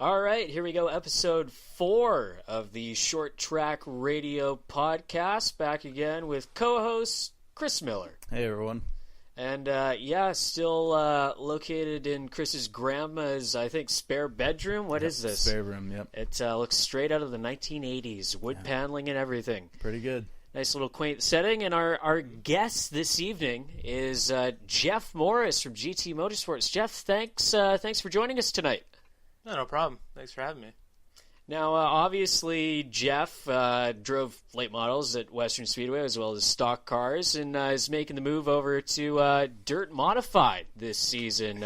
All right, here we go. Episode 4 of the Short Track Radio podcast. Back again with co-host Chris Miller. Hey, everyone. And still located in Chris's grandma's, I think, spare bedroom. What is this? Spare room, yep. It looks straight out of the 1980s, wood paneling and everything. Pretty good. Nice little quaint setting. And our guest this evening is Geoff Morris from GT Motorsports. Geoff, thanks for joining us tonight. No problem. Thanks for having me. Now, obviously, Geoff drove late models at Western Speedway as well as stock cars, and is making the move over to dirt modified this season.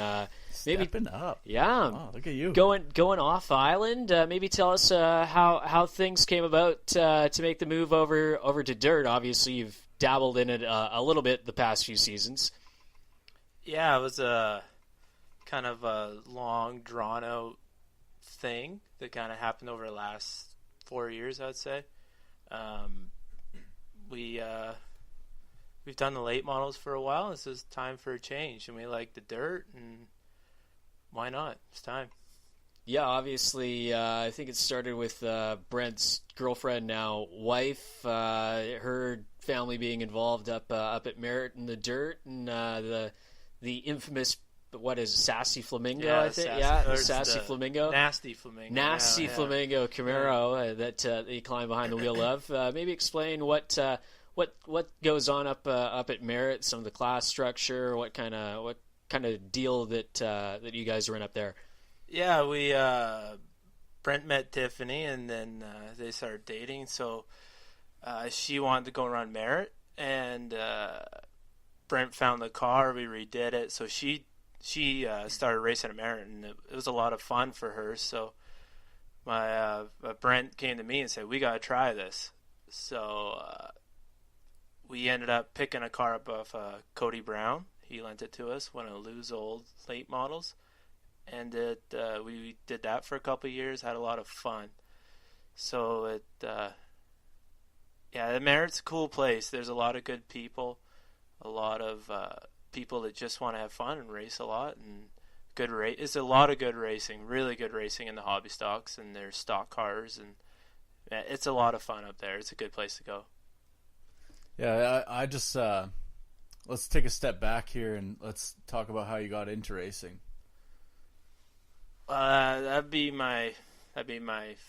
Stepping up. Yeah. Oh, look at you. Going off island. Maybe tell us how things came about to make the move over to dirt. Obviously, you've dabbled in it a little bit the past few seasons. Yeah, it was a kind of a long, drawn-out thing that kind of happened over the last 4 years, I'd say. We've done the late models for a while. This is time for a change, and we like the dirt, and why not? It's time. Yeah, obviously, I think it started with Brent's girlfriend, now wife, her family being involved up at Merritt in the dirt, and the infamous, what is it, Sassy Flamingo, yeah, I think? Sassy Flamingo. Nasty Flamingo. Nasty Flamingo Camaro that he climbed behind the wheel of. Maybe explain what goes on up at Merritt, some of the class structure, what kind of deal that you guys are in up there. Yeah, we Brent met Tiffany, and then they started dating. So she wanted to go around Merritt, and Brent found the car. We redid it. So she started racing at Merritt, and it was a lot of fun for her. So my Brent came to me and said, "We got to try this." So we ended up picking a car up off Cody Brown. He lent it to us, one of Lou's old late models, and we did that for a couple of years. Had a lot of fun. So the Merritt's a cool place. There's a lot of good people, a lot of people that just want to have fun and race a lot, and it's a lot of good racing, really good racing in the hobby stocks, and there's stock cars, and it's a lot of fun up there. It's a good place to go. Yeah, I just let's take a step back here and let's talk about how you got into racing. That'd be my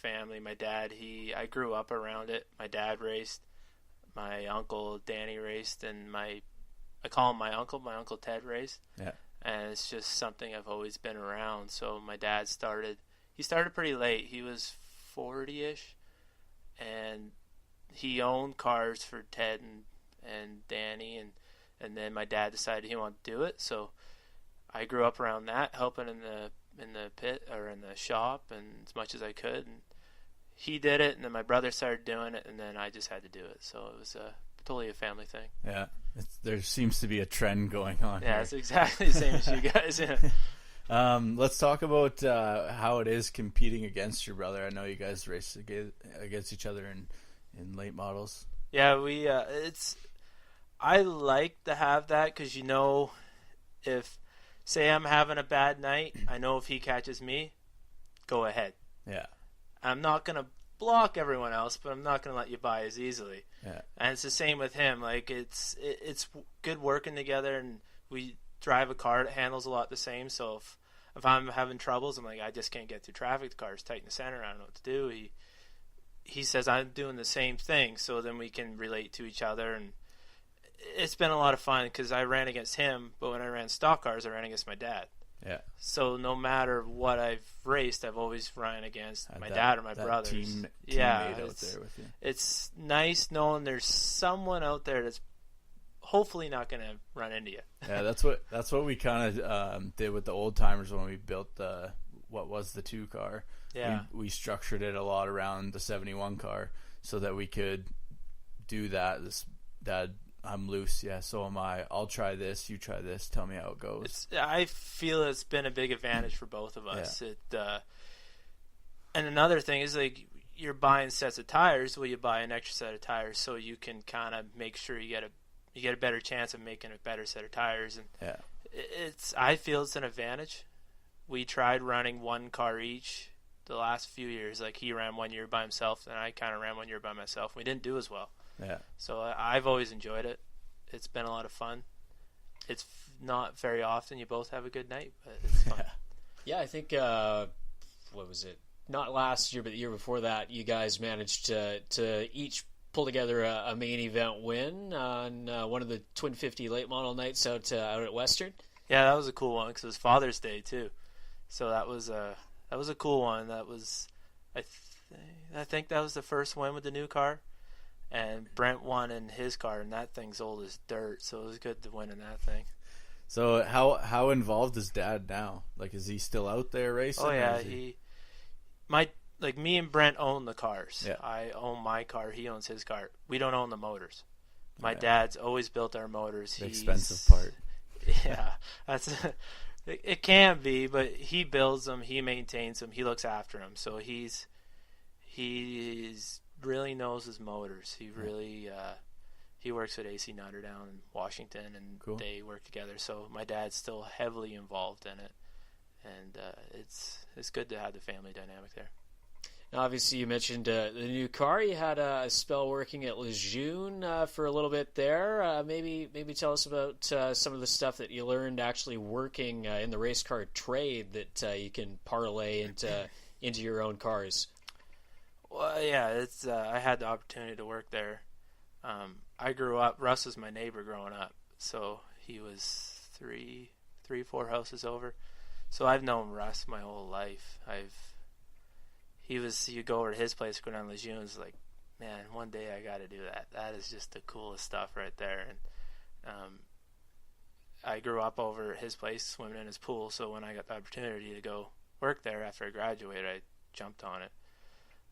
family. My dad, I grew up around it. My dad raced. My uncle Danny raced, and I call him my uncle. My Uncle Ted raced. Yeah. And it's just something I've always been around. So my dad started pretty late. He was 40-ish, and he owned cars for Ted and Danny, and then my dad decided he wanted to do it. So I grew up around that, helping in the pit or in the shop, and as much as I could. And he did it, and then my brother started doing it, and then I just had to do it. So it was totally a family thing. Yeah, there seems to be a trend going on. Yeah, it's exactly the same as you guys. Yeah. Let's talk about how it is competing against your brother. I know you guys race against each other in late models. Yeah, I like to have that because, if, say I'm having a bad night, I know if he catches me, go ahead. Yeah. I'm not going to block everyone else, but I'm not going to let you by as easily. Yeah. And it's the same with him. Like, it's good working together, and we drive a car that handles a lot the same. So if I'm having troubles, I'm like, I just can't get through traffic. The car's tight in the center. I don't know what to do. He says I'm doing the same thing, so then we can relate to each other. And it's been a lot of fun because I ran against him, but when I ran stock cars, I ran against my dad. Yeah. So no matter what I've raced, I've always run against my dad or my brothers. Teammate out there with you. It's nice knowing there's someone out there that's hopefully not going to run into you. Yeah, that's what we kind of did with the old timers when we built the 2 car. Yeah. We structured it a lot around the 71 car so that we could do that. That I'm loose, yeah, so am I. I'll try this, you try this, tell me how it goes. I feel it's been a big advantage for both of us. Yeah. And another thing is, like, you're buying sets of tires, well, you buy an extra set of tires so you can kind of make sure you get a better chance of making a better set of tires. And yeah. I feel it's an advantage. We tried running one car each the last few years. Like he ran 1 year by himself, and I kind of ran 1 year by myself. We didn't do as well. Yeah. So I've always enjoyed it. It's been a lot of fun. It's not very often you both have a good night, but it's fun. Yeah, I think what was it? Not last year, but the year before that, you guys managed to each pull together a main event win on one of the Twin 50 late model nights out at Western. Yeah, that was a cool one because it was Father's Day too. So that was a cool one. That was I think that was the first win with the new car, and Brent won in his car, and that thing's old as dirt. So it was good to win in that thing. So how involved is Dad now? Like, is he still out there racing? Oh yeah, me and Brent own the cars. Yeah. I own my car. He owns his car. We don't own the motors. My dad's always built our motors. The expensive part. Yeah, it can be, but he builds them. He maintains them. He looks after them. So he's really knows his motors. He really he works at AC Nutter down in Washington, and cool. They work together. So my dad's still heavily involved in it, and it's good to have the family dynamic there. Now, obviously, you mentioned the new car. You had a spell working at Lejeune for a little bit there. Maybe tell us about some of the stuff that you learned actually working in the race car trade that you can parlay into your own cars. Well, yeah, it's I had the opportunity to work there. I grew up. Russ was my neighbor growing up, so he was four houses over. So I've known Russ my whole life. You go over to his place, go down to Lejeune, it's like, man, one day I got to do that. That is just the coolest stuff right there. And I grew up over at his place, swimming in his pool. So when I got the opportunity to go work there after I graduated, I jumped on it.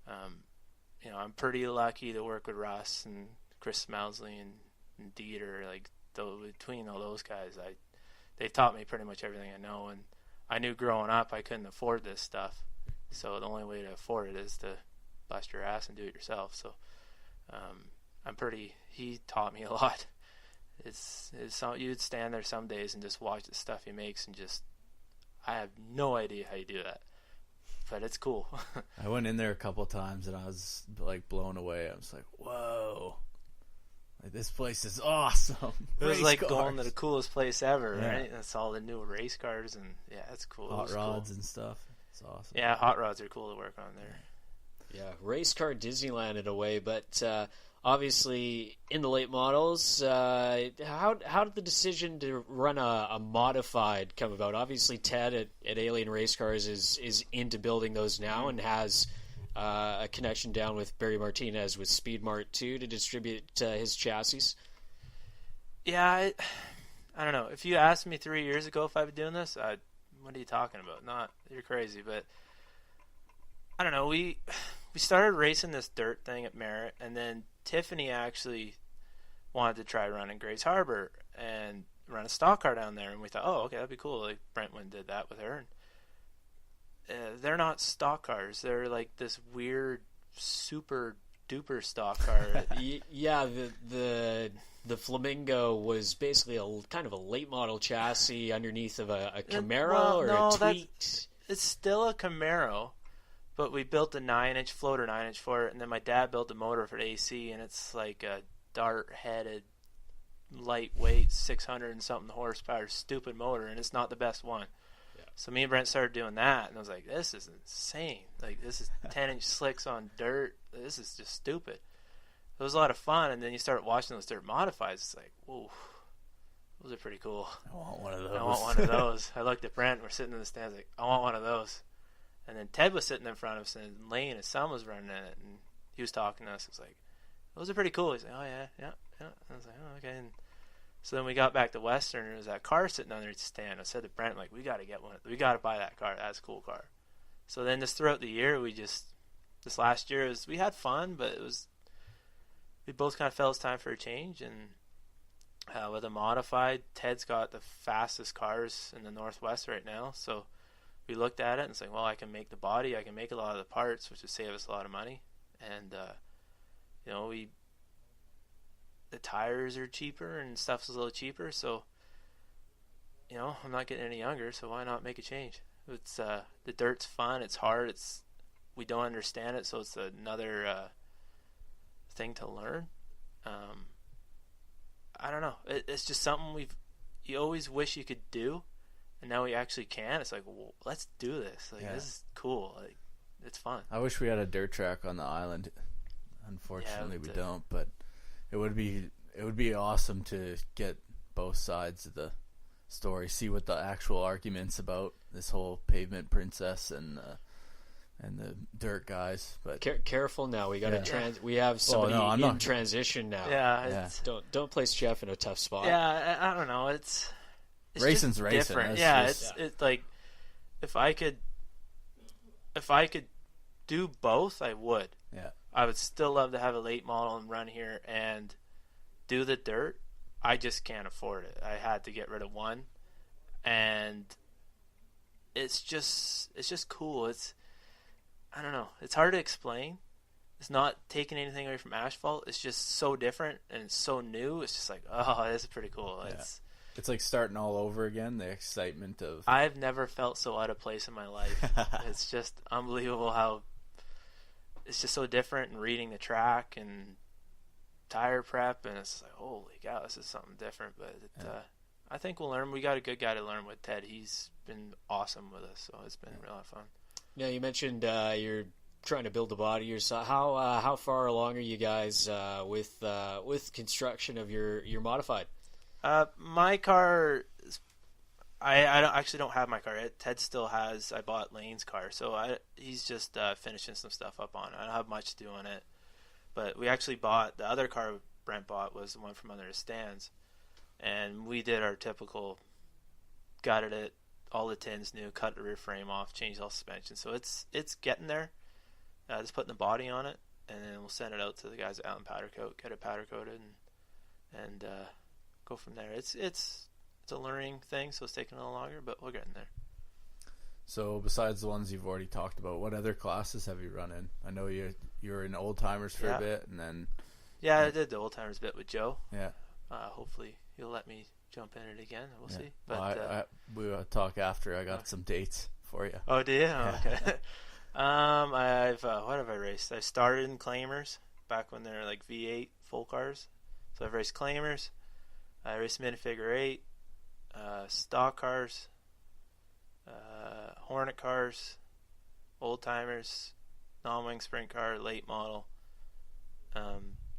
I'm pretty lucky to work with Russ and Chris Smelsley and Dieter. Like between all those guys, they've taught me pretty much everything I know. And I knew growing up I couldn't afford this stuff. So the only way to afford it is to bust your ass and do it yourself. So he taught me a lot. You'd stand there some days and just watch the stuff he makes and I have no idea how you do that. But it's cool. I went in there a couple of times and I was like blown away. I was like, whoa. Like, this place is awesome. It was like going to the coolest place ever, right? That's all the new race cars and it's cool. Hot rods and stuff. It's awesome. Yeah, hot rods are cool to work on there. Yeah, race car Disneyland in a way, but obviously in the late models, how did the decision to run a modified come about? Obviously, Ted at Alien Race Cars is into building those now and has a connection down with Barry Martinez with Speed Mart too to distribute his chassis. Yeah, I don't know. If you asked me 3 years ago if I'd be doing this, what are you talking about? You're crazy, but I don't know. We started racing this dirt thing at Merritt, and then Tiffany actually wanted to try running Grays Harbor and run a stock car down there, and we thought, oh, okay, that'd be cool. Like Brentwood did that with her. And they're not stock cars. They're like this weird, super duper stock car. Yeah, the Flamingo was basically a kind of a late model chassis underneath of a Camaro a tweaked. It's still a Camaro, but we built a 9-inch floater 9-inch for it, and then my dad built a motor for AC, and it's like a dart-headed, lightweight, 600 and something horsepower, stupid motor, and it's not the best one. Yeah. So me and Brent started doing that, and I was like, this is insane. Like, this is 10-inch slicks on dirt. This is just stupid. It was a lot of fun, and then you start watching those dirt modifieds. It's like, whoa, those are pretty cool. I want one of those. I looked at Brent. We're sitting in the stands like, I want one of those. And then Ted was sitting in front of us, and Lane, his son, was running in it, and he was talking to us. It was like, those are pretty cool. He's like, oh, yeah. And I was like, oh, okay. And so then we got back to Western, and there was that car sitting on their stand. I said to Brent, like, we got to get one. We got to buy that car. That's a cool car. So then just throughout the year, this last year, we had fun, but we both kind of felt it's time for a change. And with a modified, Ted's got the fastest cars in the Northwest right now. So we looked at it and it's like, well, I can make the body, I can make a lot of the parts, which would save us a lot of money. And the tires are cheaper and stuff's a little cheaper. So I'm not getting any younger, so why not make a change? It's the dirt's fun, it's hard, it's we don't understand it, so it's another thing to learn. I don't know. It's just something you always wish you could do, and now we actually can. It's like, well, let's do this. Like, this is cool. Like, it's fun. I wish we had a dirt track on the island. Unfortunately, we don't. But it would be awesome to get both sides of the story, see what the actual arguments about this whole pavement princess and the dirt guys. But careful now, we got we have somebody in transition now. Don't place Geoff in a tough spot. I don't know, it's racing's just racing. Different. It's like if I could do both, I would. I would still love to have a late model and run here and do the dirt. I just can't afford it. I had to get rid of one, and it's just cool. I don't know. It's hard to explain. It's not taking anything away from asphalt. It's just so different and it's so new. It's just like, oh, this is pretty cool. Yeah. It's like starting all over again. The excitement of I've never felt so out of place in my life. It's just unbelievable how it's just so different. And reading the track and tire prep, and it's like, holy cow, this is something different. But I think we'll learn. We got a good guy to learn with, Ted. He's been awesome with us, so it's been a lot of fun. Now, you mentioned you're trying to build the body yourself. How far along are you guys with construction of your modified? My car, I don't have my car. Ted still has. I bought Lane's car, so he's just finishing some stuff up on it. I don't have much to do on it, but we actually bought the other car Brent bought was the one from under his stands, and we did our typical, gutted it. All the tins new, cut the rear frame off, changed all suspension. So it's getting there. Just putting the body on it, and then we'll send it out to the guys at Allen Powder Coat, get it powder coated, and go from there. It's a learning thing, so it's taking a little longer, but we're getting there. So besides the ones you've already talked about, what other classes have you run in? I know you're in old timers for a bit, and then I did the old timers bit with Joe. Yeah. Hopefully he'll let me jump in it again. We'll see. But well, we'll talk after. I got some dates for you. Oh, do you? Oh, okay. I've what have I raced? I started in Claimers back when they're like V8 full cars. So I've raced Claimers. I raced minifigure 8, stock cars, Hornet cars, old timers, non-wing sprint car, late model,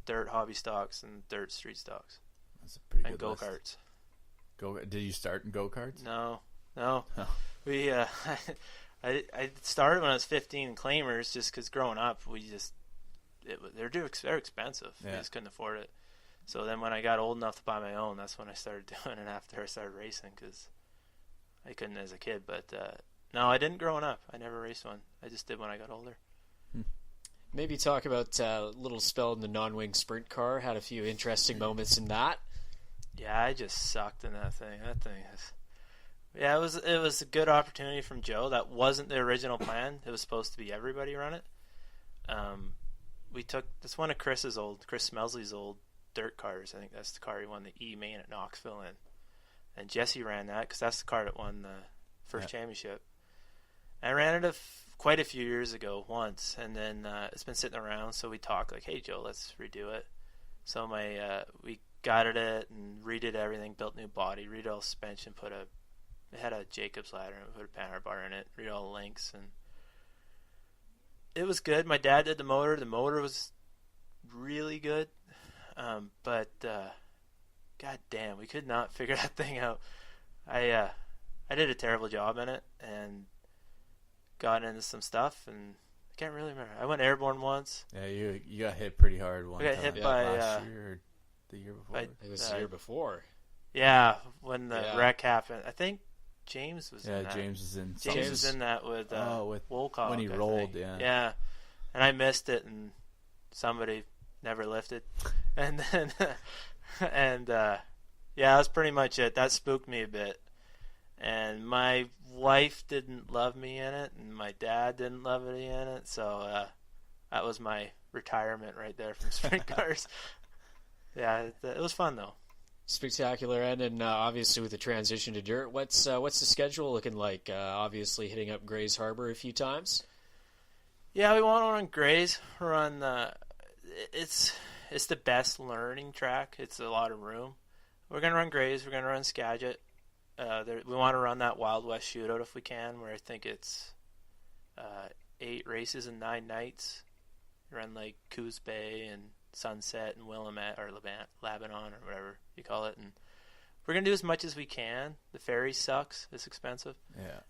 dirt hobby stocks, and dirt street stocks. That's a pretty and good list. Go-karts. Did you start in go-karts? No. Oh. We I started when I was 15 in Claimers just because growing up they're expensive. Yeah. We just couldn't afford it. So then when I got old enough to buy my own, that's when I started doing it after I started racing because I couldn't as a kid. But no, I didn't growing up. I never raced one. I just did when I got older. Maybe talk about a little spell in the non-wing sprint car. Had a few interesting moments in that. Yeah, I just sucked in that thing. That thing is... Yeah, it was a good opportunity from Joe. That wasn't the original plan. It was supposed to be everybody run it. We took... That's one of Chris Smelsley's old dirt cars. I think that's the car he won the E-Main at Knoxville in. And Jesse ran that because that's the car that won the first championship. I ran it quite a few years ago once, and then it's been sitting around, so we talked like, hey, Joe, let's redo it. So we gutted it and redid everything, built new body, redid all suspension, it had a Jacobs ladder and put a panhard bar in it, redid all the links, and it was good. My dad did the motor. The motor was really good, but god damn, we could not figure that thing out. I did a terrible job in it and got into some stuff, and I can't really remember. I went airborne once. Yeah, you got hit pretty hard one time. I got hit by last year or the year before. It was the year before. Yeah, when the wreck happened. I think James was in that. James was in. James was in that with Wolcott. When he rolled, yeah. Yeah, and I missed it, and somebody never lifted, and then yeah, that's pretty much it. That spooked me a bit. And my wife didn't love me in it, and my dad didn't love me in it, so that was my retirement right there from sprint cars. Yeah, it was fun though. Spectacular end, and obviously with the transition to dirt, what's the schedule looking like? Obviously hitting up Grays Harbor a few times. Yeah, we want to run Grays. Run it's the best learning track. It's a lot of room. We're gonna run Grays. We're gonna run Skagit. We want to run that Wild West Shootout if we can, where I think it's 8 races and 9 nights. We run like Coos Bay and Sunset and Willamette or Lebanon or whatever you call it, and we're gonna do as much as we can. The ferry sucks; it's expensive. Yeah.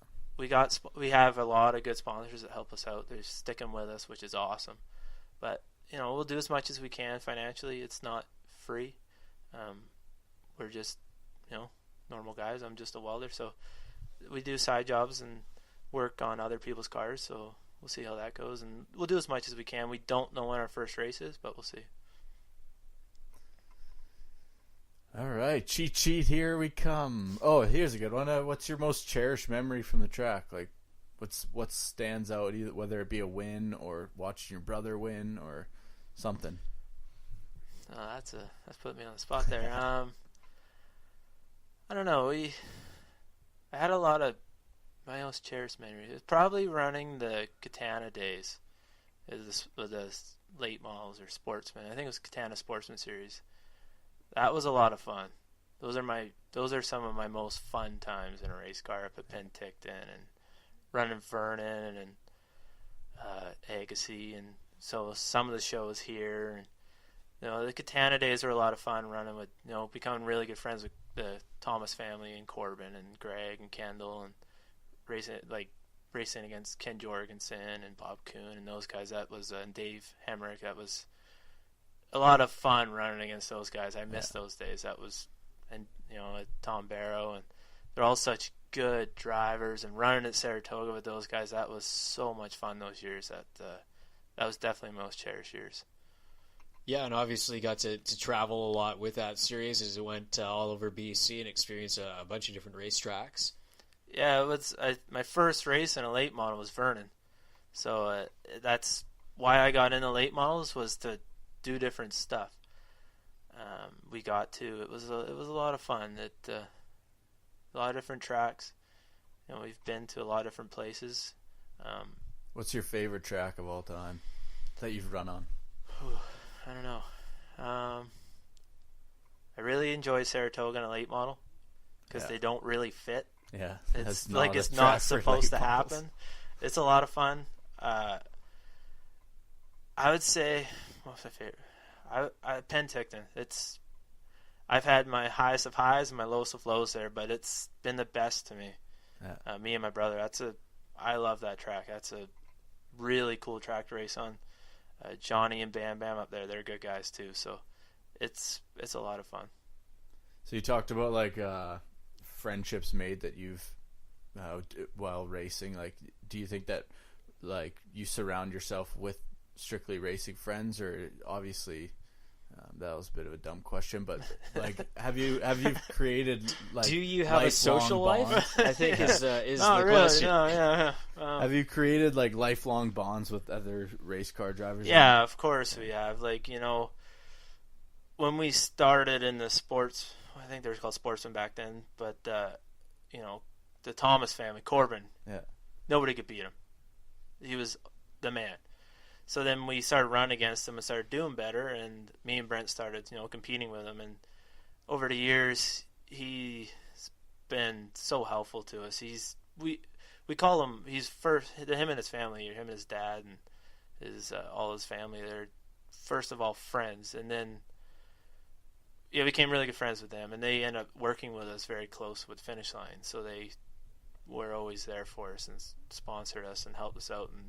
We have a lot of good sponsors that help us out. They're sticking with us, which is awesome. But we'll do as much as we can financially. It's not free. We're just normal guys. I'm just a welder, so we do side jobs and work on other people's cars. So we'll see how that goes, and we'll do as much as we can. We don't know when our first race is, but we'll see. All right, cheat sheet, here we come. Oh, here's a good one. What's your most cherished memory from the track? Like, what stands out, either whether it be a win or watching your brother win or something? Oh, that's put me on the spot there. I don't know. I had a lot of my most cherished memories. It was probably running the Katana days, with the late models or Sportsman. I think it was Katana Sportsman Series. That was a lot of fun. Those are some of my most fun times in a race car, up at Penticton and running Vernon and Agassiz, and so some of the shows here. And, the Katana days were a lot of fun running with, becoming really good friends with the Thomas family and Corbin and Greg and Kendall, and racing against Ken Jorgensen and Bob Kuhn and those guys. That was and Dave Hemrick. That was a lot of fun running against those guys. I miss those days. That was, and Tom Barrow, and they're all such good drivers. And running at Saratoga with those guys, that was so much fun those years. That was definitely my most cherished years. Yeah, and obviously got to travel a lot with that series as it went all over BC and experienced a bunch of different racetracks. Yeah, it was my first race in a late model was Vernon, so that's why I got into late models, was to do different stuff. It was a lot of fun. A lot of different tracks. We've been to a lot of different places. What's your favorite track of all time that you've run on? I don't know. I really enjoy Saratoga in a late model because they don't really fit. Yeah, it's not supposed to happen. It's a lot of fun. I would say, what's my favorite? Penticton. I've had my highest of highs and my lowest of lows there, but it's been the best to me. Yeah. Me and my brother. I love that track. That's a really cool track to race on. Johnny and Bam Bam up there, they're good guys too. So it's a lot of fun. So you talked about friendships made that you've while racing. Like, do you think that you surround yourself with strictly racing friends, or obviously that was a bit of a dumb question, but have you created do you have a social life? I think is the really, question. No, yeah. Have you created lifelong bonds with other race car drivers? Yeah, of course we have. When we started in the sports, I think they were called Sportsman back then, but the Thomas family, Corbin, nobody could beat him. He was the man. So then we started running against him and started doing better, and me and Brent started, competing with him. And over the years, he's been so helpful to us. We call him, him and his family, him and his dad and all his family. They're first of all friends, and then became really good friends with them, and they end up working with us very close with Finish Line. So they were always there for us and sponsored us and helped us out and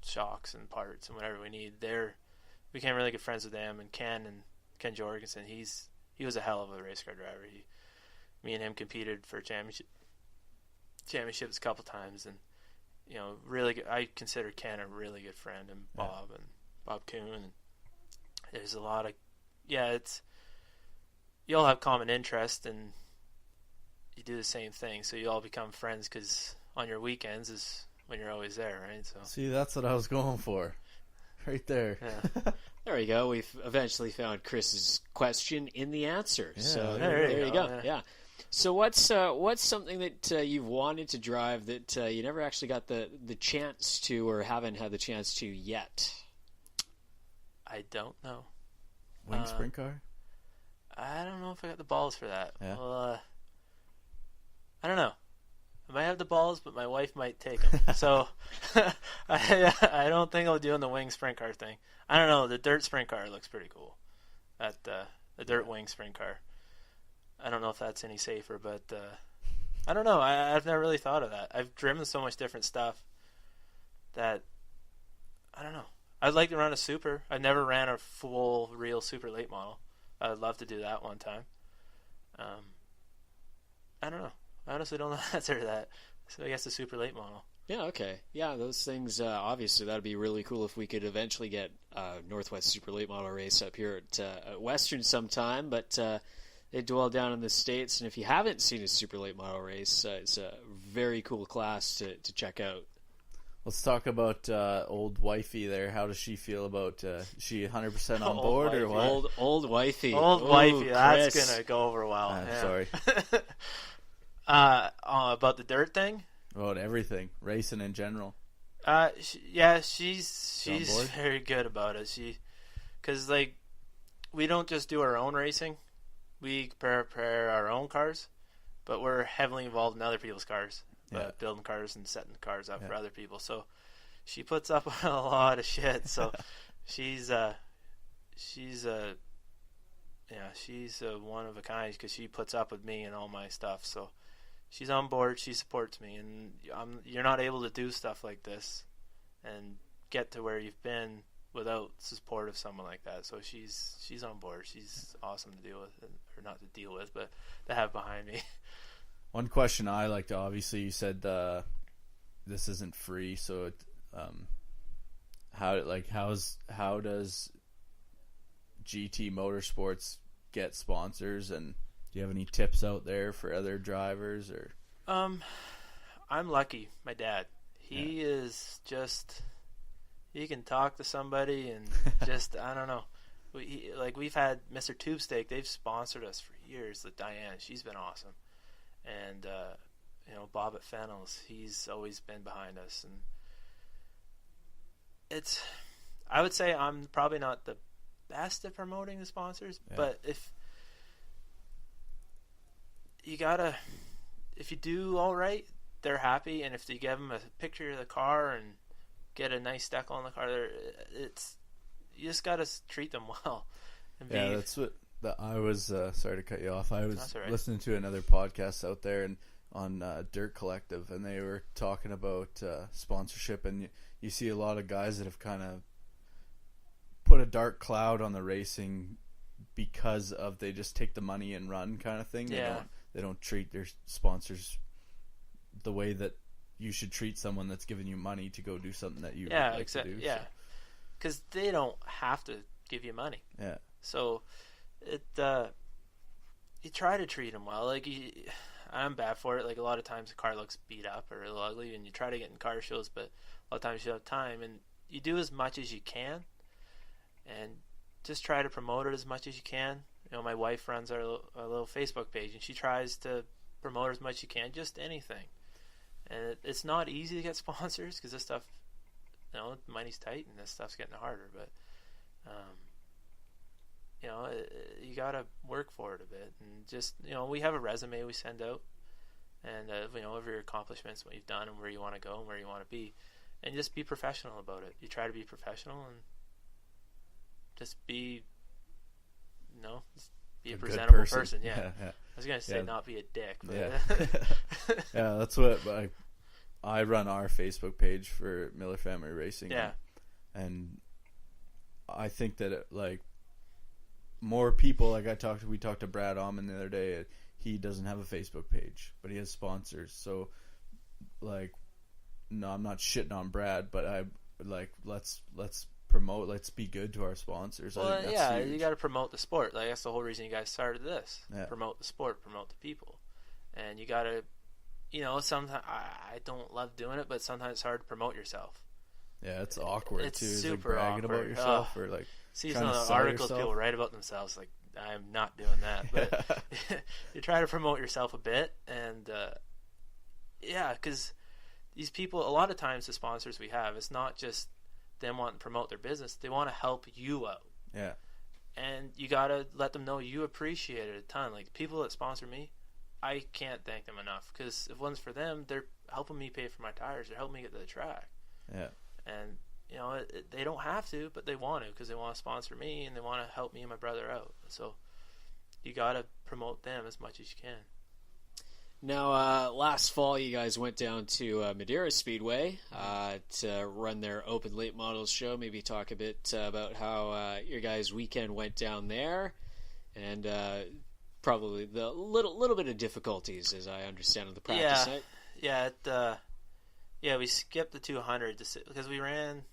shocks and parts and whatever we need. We became really good friends with them, and Ken Jorgensen, he was a hell of a race car driver. Me and him competed for championships a couple times, and really good. I consider Ken a really good friend, and Bob Kuhn. And there's a lot of you all have common interest and you do the same thing, so you all become friends because on your weekends is when you're always there, right? So see, that's what I was going for, right there. Yeah. There we go. We've eventually found Chris's question in the answer. Yeah, so there you go. go. Yeah. So what's something that you've wanted to drive that you never actually got the chance to, or haven't had the chance to yet? I don't know. Wing sprint car? I don't know if I got the balls for that. Yeah. Well, I don't know. I might have the balls, but my wife might take them. So I don't think I'll do the wing sprint car thing. I don't know. The dirt sprint car looks pretty cool. The dirt wing sprint car. I don't know if that's any safer, but I don't know. I've never really thought of that. I've driven so much different stuff that I don't know. I'd like to run a super. I never ran a full, real super late model. I'd love to do that one time. I don't know. I honestly don't know the answer to that. So I guess the super late model. Yeah, okay. Yeah, those things, obviously, that would be really cool if we could eventually get Northwest Super Late Model race up here at Western sometime, but they dwell down in the States, and if you haven't seen a Super Late Model race, it's a very cool class to check out. Let's talk about old wifey there. How does she feel about she 100% on board wifey. or what? Old wifey. Old wifey, that's Chris. going to go over well. Yeah. Sorry. About the dirt thing? About everything, racing in general. She's very good about it. Because like we don't just do our own racing, we prepare our own cars, but we're heavily involved in other people's cars, building cars and setting cars up for other people. So she puts up with a lot of shit. So she's one of a kind because she puts up with me and all my stuff. So. She's on board. She supports me, and you're not able to do stuff like this and get to where you've been without support of someone like that. So she's on board. She's awesome to deal with, or not to deal with, but to have behind me. One question I like to, obviously, you said this isn't free, so how does GT Motorsports get sponsors, and do you have any tips out there for other drivers? Or I'm lucky. My dad, he is just, he can talk to somebody and just I don't know. We've had Mr. Tubesteak. They've sponsored us for years. With Diane, she's been awesome, and Bob at Fennels, he's always been behind us. And I would say I'm probably not the best at promoting the sponsors, but if you do all right, they're happy, and if you give them a picture of the car and get a nice decal on the car, you just gotta treat them well. And that's what I was. Sorry to cut you off. I was right. listening to another podcast out there and on Dirt Collective, and they were talking about sponsorship, and you see a lot of guys that have kind of put a dark cloud on the racing because of they just take the money and run kind of thing. They don't treat their sponsors the way that you should treat someone that's giving you money to go do something that you like to do. Yeah, because they don't have to give you money. Yeah. So you try to treat them well. Like I'm bad for it. Like a lot of times the car looks beat up or a little ugly, and you try to get in car shows, but a lot of times you don't have time, and you do as much as you can, and just try to promote it as much as you can. My wife runs our little Facebook page, and she tries to promote as much as she can, just anything. And it's not easy to get sponsors because this stuff, money's tight, and this stuff's getting harder. But, you got to work for it a bit. And just, we have a resume we send out, and, of your accomplishments, what you've done, and where you want to go and where you want to be. And just be professional about it. You try to be professional and just be a presentable person. Yeah. I was gonna say not be a dick, but that's what I run our Facebook page for Miller Family Racing. And I think that more people, we talked to Brad Alman the other day. He doesn't have a Facebook page, but he has sponsors. So no, I'm not shitting on Brad, but let's promote. Let's be good to our sponsors. Well, I think that's huge. You got to promote the sport. That's the whole reason you guys started this. Promote the sport, promote the people, and you got to, sometimes I don't love doing it, but sometimes it's hard to promote yourself. Yeah, it's awkward it's too. Super bragging awkward. about yourself or see some of the articles people write about themselves. I'm not doing that. But you try to promote yourself a bit, and because these people, a lot of times the sponsors we have, it's not just them wanting to promote their business. They want to help you out. Yeah. And you got to let them know you appreciate it a ton. Like, people that sponsor me, I can't thank them enough, because if it wasn't for them, they're helping me pay for my tires. They're helping me get to the track. Yeah. And, they don't have to, but they want to, because they want to sponsor me and they want to help me and my brother out. So you got to promote them as much as you can. Now, last fall, you guys went down to Madeira Speedway to run their Open Late Models show. Maybe talk a bit about how your guys' weekend went down there, and probably the little bit of difficulties, as I understand, on the practice night. We skipped the 200 because we ran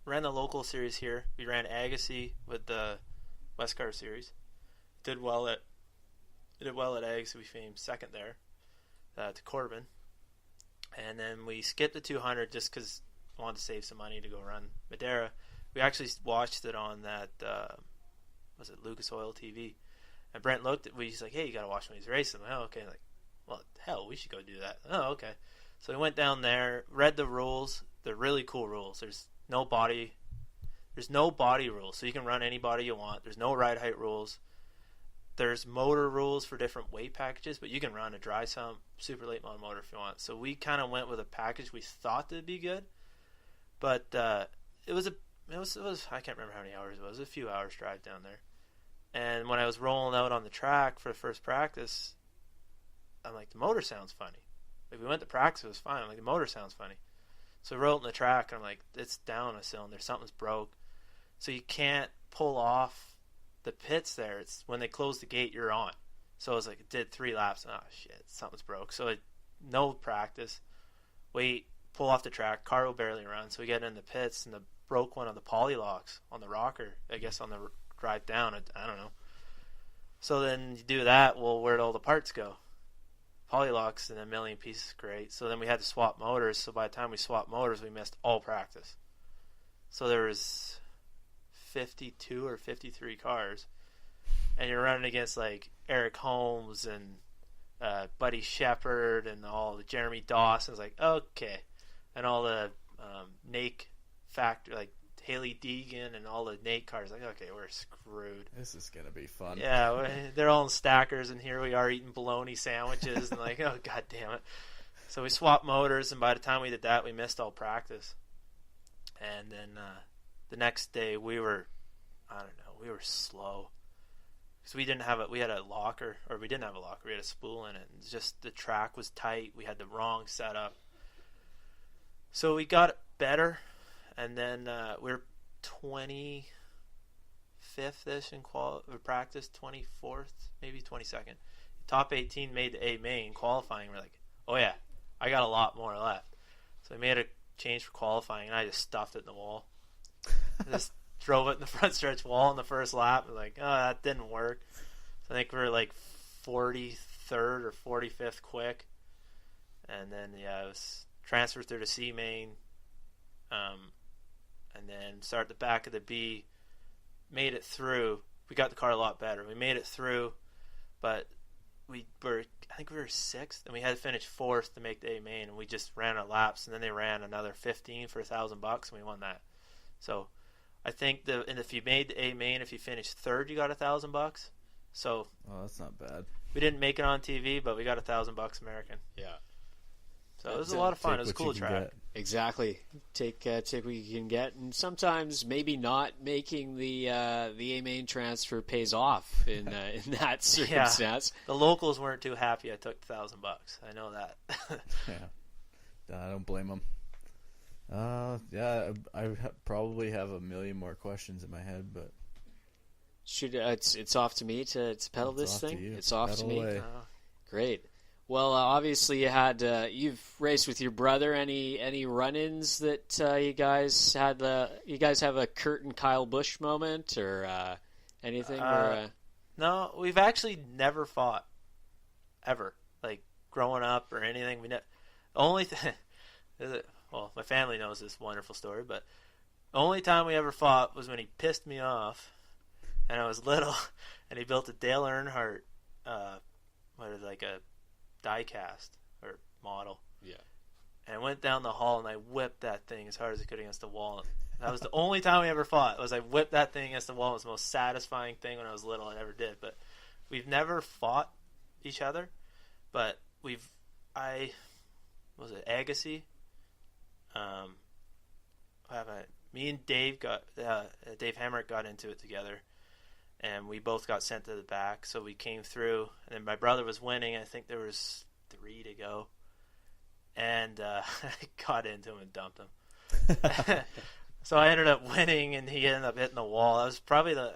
the local series here. We ran Agassi with the Westcar series. Did well at Agassi. We came second there. To Corbin, and then we skipped the 200 just because I wanted to save some money to go run Madeira. We actually watched it on that was it Lucas Oil TV, and Brent looked at me. He's like, "Hey, you gotta watch when he's racing." I'm like, "Oh, okay." Like, well, hell, we should go do that. Oh, okay. So we went down there, read the rules. They're really cool rules. There's no body rules, so you can run any body you want. There's no ride height rules. There's motor rules for different weight packages, but you can run a dry sump super late model motor if you want. So we kind of went with a package we thought would be good, but it was I can't remember how many hours it was. A few hours drive down there. And when I was rolling out on the track for the first practice, I'm like, the motor sounds funny. Like, we went to practice, it was fine. I'm like, the motor sounds funny. So we rolled in the track, and I'm like, it's down a cylinder. Something's broke. So you can't pull off the pits there. It's when they close the gate, you're on. So I was like, it did 3 laps. Oh shit, something's broke. So no practice. Pull off the track. Car will barely run. So we get in the pits, and broke one of the poly locks on the rocker. I guess on the drive down. I don't know. So then you do that. Well, where'd all the parts go? Poly locks in a million pieces. Great. So then we had to swap motors. So by the time we swapped motors, we missed all practice. So there was 52 or 53 cars, and you're running against like Eric Holmes and Buddy Shepard and all the Jeremy Dawson's, like, okay, and all the Nake factory, like Haley Deegan and all the Nate cars, like, okay, we're screwed. This is gonna be fun. Yeah, they're all in stackers, and here we are eating bologna sandwiches and like, oh god damn it. So we swapped motors, and by the time we did that, we missed all practice. And then the next day we were slow because we didn't have we had a locker, or we didn't have a locker, we had a spool in it, and just the track was tight. We had the wrong setup, so we got better, and then we were 25th-ish in practice, 24th, maybe 22nd. Top 18 made the A main qualifying. We're like, oh yeah, I got a lot more left. So we made a change for qualifying, and I just stuffed it in the wall. Just drove it in the front stretch wall in the first lap. Like, oh, that didn't work. So I think we were like 43rd or 45th quick. And then, it was transferred through the C main. And then start the back of the B. Made it through. We got the car a lot better. We made it through, but I think we were 6th, and we had to finish 4th to make the A main, and we just ran our laps, and then they ran another 15 for $1,000, and we won that. So I think if you made the A main, if you finished 3rd, you got $1,000. So that's not bad. We didn't make it on TV, but we got $1,000 American. Yeah. So it was a lot of fun. It was a cool track. Exactly. Take what you can get, and sometimes maybe not making the A main transfer pays off in that circumstance. Yeah. The locals weren't too happy I took $1,000. I know that. Yeah, I don't blame them. I probably have a million more questions in my head, but it's off to me to pedal this thing. It's off to me. Great. Well, obviously you've raced with your brother. Any run-ins that you guys had? You guys have a Kurt and Kyle Busch moment or anything? No, we've actually never fought ever. Like growing up or anything. Only thing. Well, my family knows this wonderful story, but the only time we ever fought was when he pissed me off, and I was little, and he built a Dale Earnhardt, like a die cast or model. Yeah. And I went down the hall and I whipped that thing as hard as I could against the wall. That was the only time we ever fought. I whipped that thing against the wall. It was the most satisfying thing when I was little I ever did. But we've never fought each other. But Agassi? Me and Dave Dave Hamrick got into it together. And we both got sent to the back. So we came through. And then my brother was winning. I think there was 3 to go. And I got into him and dumped him. So I ended up winning, and he ended up hitting the wall. That was probably the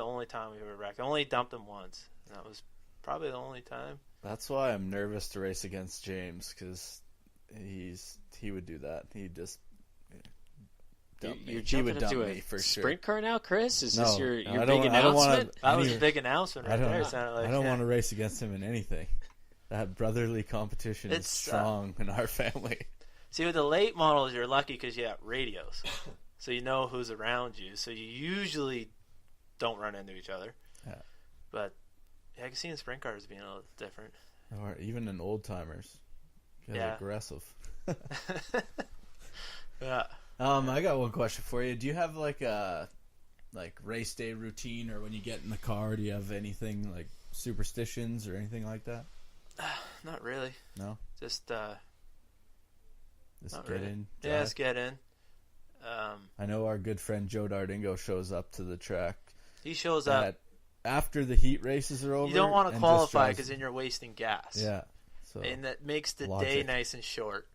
only time we ever wrecked. I only dumped him once. And that was probably the only time. That's why I'm nervous to race against James, because he would do that. He'd just dump me. He would dump me for sure. Sprint car now, Chris? Is this your big announcement? That was a big announcement right there. I don't want to race against him in anything. That brotherly competition is strong in our family. See, with the late models, you're lucky because you have radios. So you know who's around you. So you usually don't run into each other. Yeah. But I can see in sprint cars being a little different. Or even in old timers. Yeah. Aggressive. Yeah. I got one question for you. Do you have like a race day routine, or when you get in the car, do you have anything like superstitions or anything like that? Not really. No? Just get really. in. Yeah, just get in. I know our good friend Joe Dardingo shows up to the track. He shows up after the heat races are over. You don't want to qualify because then you're wasting gas. Yeah. So and that makes the day nice and short.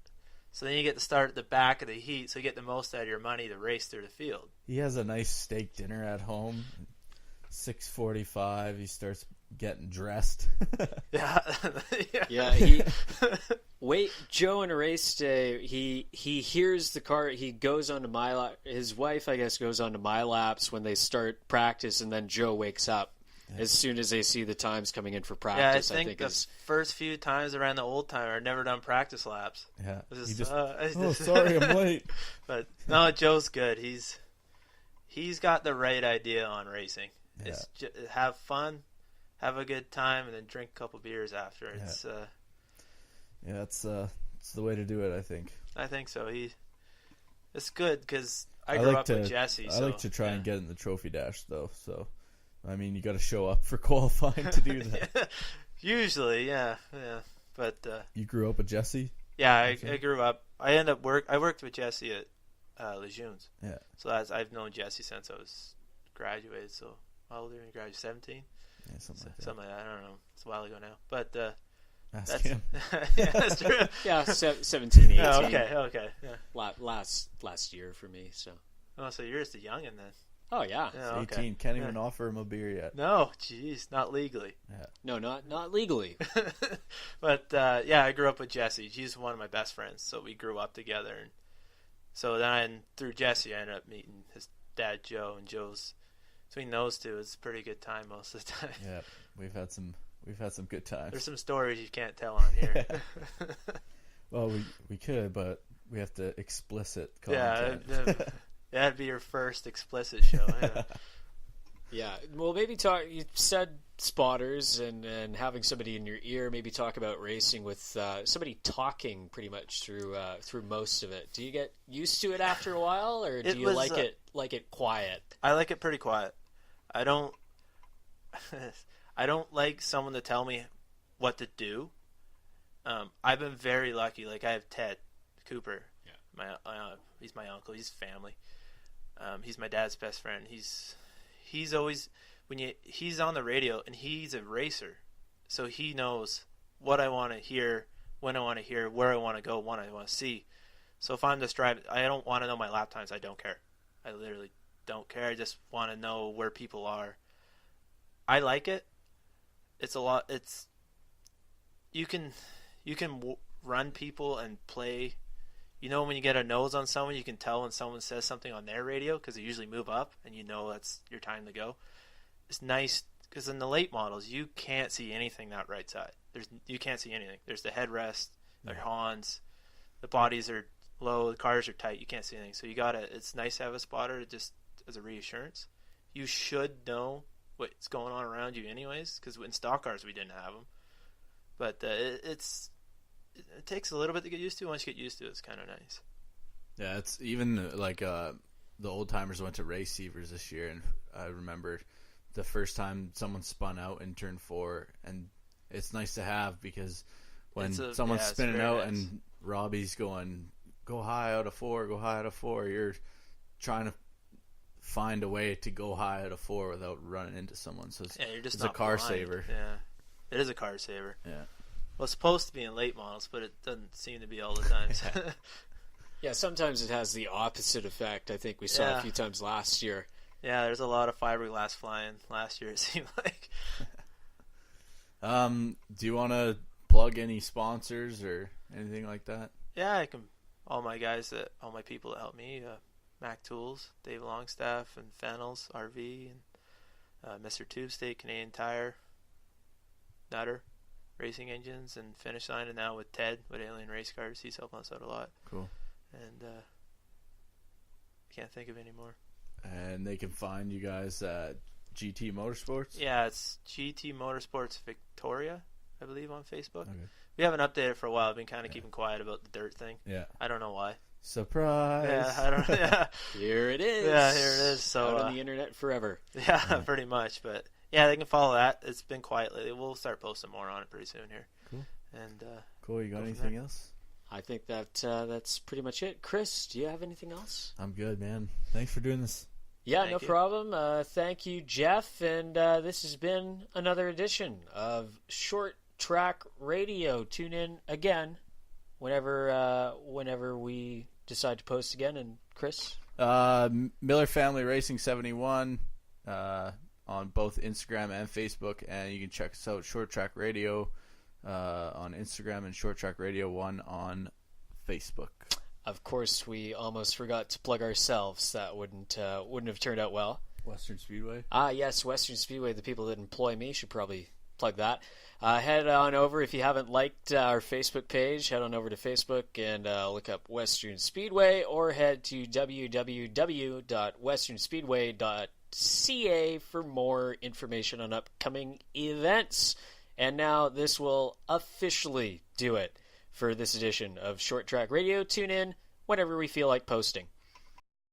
So then you get to start at the back of the heat, so you get the most out of your money to race through the field. He has a nice steak dinner at home. 6:45, he starts getting dressed. Yeah. Yeah. Joe on a race day, he hears the car. He goes on to my lap. His wife, I guess, goes on to my laps when they start practice, and then Joe wakes up as soon as they see the times coming in for practice. Yeah, I think the first few times around the old timer, I'd never done practice laps. Yeah. Sorry, I'm late. But no, Joe's good. He's got the right idea on racing. Yeah. It's have fun, have a good time, and then drink a couple beers after. It's it's the way to do it, I think. I think so. It's good because I grew up with Jesse. I like to try and get in the trophy dash, though. So, I mean, you got to show up for qualifying to do that. Usually, yeah. But you grew up with Jesse? Yeah, I grew up. I worked with Jesse at Lejeune's. Yeah. So I've known Jesse since I was graduated. So how old are you? Graduated 17? Yeah, something like that. Something like that. I don't know. It's a while ago now. But ask him. Yeah, that's true. Yeah, 17, 18. Oh, okay. Yeah. Last year for me. So. Oh, so you're just a youngin' then. Oh yeah. 18. Can't even offer him a beer yet. No, jeez, not legally. Yeah. No, not legally. But I grew up with Jesse. He's one of my best friends, so we grew up together. And so then through Jesse, I ended up meeting his dad, Joe, and Joe's. Between those two, it's a pretty good time most of the time. Yeah, we've had some good times. There's some stories you can't tell on here. Well, we could, but we have to explicit content. Yeah, that'd be your first explicit show. Yeah. Yeah. Well, maybe talk. You said spotters and having somebody in your ear. Maybe talk about racing with somebody talking pretty much through most of it. Do you get used to it after a while, or do you like it quiet? I like it pretty quiet. I don't like someone to tell me what to do. I've been very lucky. Like I have Ted Cooper. Yeah. He's my uncle. He's family. He's my dad's best friend. He's always he's on the radio and he's a racer, so he knows what I want to hear, when I want to hear, where I want to go, what I want to see. So if I'm just driving, I don't want to know my lap times. I don't care. I literally don't care. I just want to know where people are. I like it. It's a lot. You can run people and play. You know, when you get a nose on someone, you can tell when someone says something on their radio because they usually move up, and you know that's your time to go. It's nice because in the late models, you can't see anything that right side. You can't see anything. There's the headrest, the Hans, the bodies are low, the cars are tight. You can't see anything. So it's nice to have a spotter just as a reassurance. You should know what's going on around you anyways, because in stock cars we didn't have them. But it takes a little bit to get used to. Once you get used to it, it's kind of nice. Yeah, it's even like the old timers went to race Severs this year, and I remember the first time someone spun out in turn 4, and it's nice to have because when someone's spinning out nice. And Robbie's going, go high out of 4, go high out of 4, you're trying to find a way to go high out of 4 without running into someone. So you're just it's not a car blind. saver. Yeah, it is a car saver. Yeah. Well, it's supposed to be in late models, but it doesn't seem to be all the time. Yeah, sometimes it has the opposite effect. I think we saw a few times last year. Yeah, there's a lot of fiberglass flying last year, it seemed like. Do you want to plug any sponsors or anything like that? Yeah, I can. All my people that help me, Mac Tools, Dave Longstaff, and Fennels RV, and Mr. Tube State, Canadian Tire, Nutter, Racing Engines, and Finish Line, and now with Ted, with Alien Race Cars. He's helping us out a lot. Cool. And I can't think of any more. And they can find you guys at GT Motorsports? Yeah, it's GT Motorsports Victoria, I believe, on Facebook. Okay. We haven't updated for a while. I've been kind of keeping quiet about the dirt thing. Yeah. I don't know why. Surprise! Yeah, I don't. Yeah. Here it is. Yeah, here it is. So out on the internet forever. Yeah, pretty much. But yeah, they can follow that. It's been quiet lately. We'll start posting more on it pretty soon here. Cool. And cool. You got anything else? I think that's pretty much it. Chris, do you have anything else? I'm good, man. Thanks for doing this. Yeah, no problem. Thank you, Geoff. And this has been another edition of Short Track Radio. Tune in again whenever we decide to post again. And Chris? Miller Family Racing 71 on both Instagram and Facebook. And you can check us out, Short Track Radio on Instagram and Short Track Radio 1 on Facebook. Of course, we almost forgot to plug ourselves. That wouldn't have turned out well. Western Speedway? Yes, Western Speedway. The people that employ me should probably plug that. Head on over, if you haven't liked our Facebook page, head on over to Facebook and look up Western Speedway, or head to www.westernspeedway.ca for more information on upcoming events. And now this will officially do it for this edition of Short Track Radio. Tune in whenever we feel like posting.